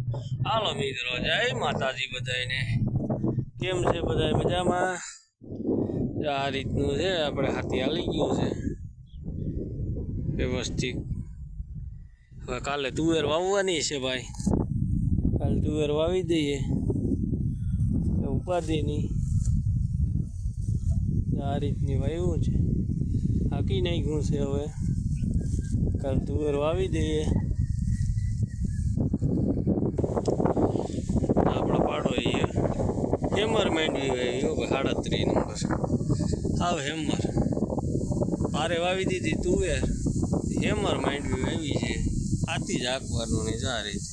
હાલો મિત્રો, જય માતાજી બધાને. કેમ છે બધા મજામાં? આ રીતનું છે, આપણે હાથી હાલી ગયું છે વ્યવસ્થિત. હવે કાલે તુવેર વાવવાની છે ભાઈ, કાલે તુવેર વાવી દઈએ, ઉપાધિની આ રીતની વાવ્યું છે, હાકી નાખ્યું છે. હવે કાલે તુવેર વાવી દઈએ. આપણો પાડો એ હેમર માંડવી વાવી 37 નંબર, હાવ હેમર. પારે વાવી દીધી તુવેર, હેમર માંડવી વાવી છે. હાથી જ હાંકવાનું નહીં, આ રીતે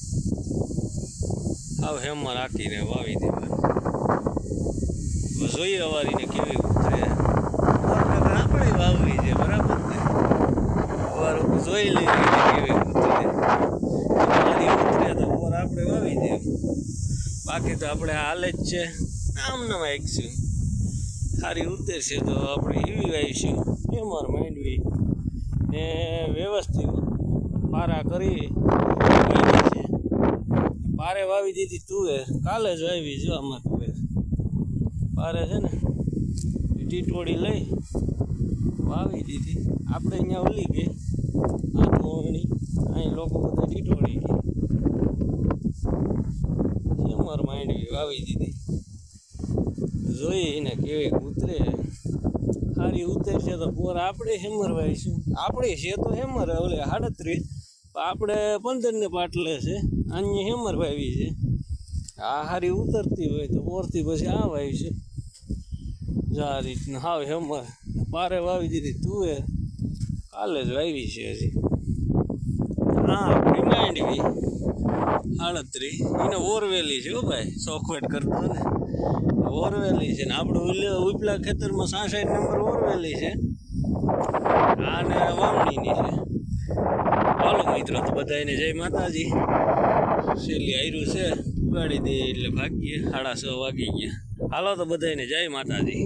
હાવ હેમર હાંકીને વાવી દેવાનું. જોઈએ અવારીને કેવી ઉતરે. આપણે વાવવી છે બરાબર ને, અવારું જોઈ લઈએ કેવી ઉતરે. મારી ઉતરે તો ઓર આપણે વાવી દે, બાકી તો આપણે હાલે જ છે. આમ ન વાવીશું, સારી ઉતરશે તો આપણે એવી વાવીશું હેમર માંડવી ને વ્યવસ્થિત પારા કરી વાવી છે. પારે વાવી દીધી તુવેર, કાલે જ વાવી જો આમાં તુવેર. પારે છે ને ટીટોળી લઈ વાવી દીધી. આપણે અહીંયા ઓલી ગઈ આ મોરણી, અહીં લોકો બધા ટીટોળી ગઈ. હેમર માંડવી વાવી દીધી, જોઈને કેવી ઉતરે. સારી ઉતરશે તો પોર આપણે હેમર વાવીશું. આપણે છે તો હેમર ઓલે 38, આપણે 15 ને પાટલે છે, અહીંયા હેમર વાવી છે. આ સારી ઉતરતી હોય તો પોરથી પછી આ વાવી છે. આ રીતના હાવ હેમર પારે વાવી દીધી તુવેર, કાલે જ વાવી છે હજી. હા આપણી માંડવી 38 એને ઓરવેલી છે હો ભાઈ, ચોખવટ કરતો ને ઓરવેલી છે ને. આપણું ઉપલા ખેતરમાં 66 નંબર ઓરવેલી છે, આને વાવણીની છે. હાલો મિત્રો, તો બધાને જય માતાજી. છેલ્લી આયરું છે, ઉગાડી દે એટલે ભાગીએ. 6:30 વાગી ગયા. હાલો તો બધાને જય માતાજી.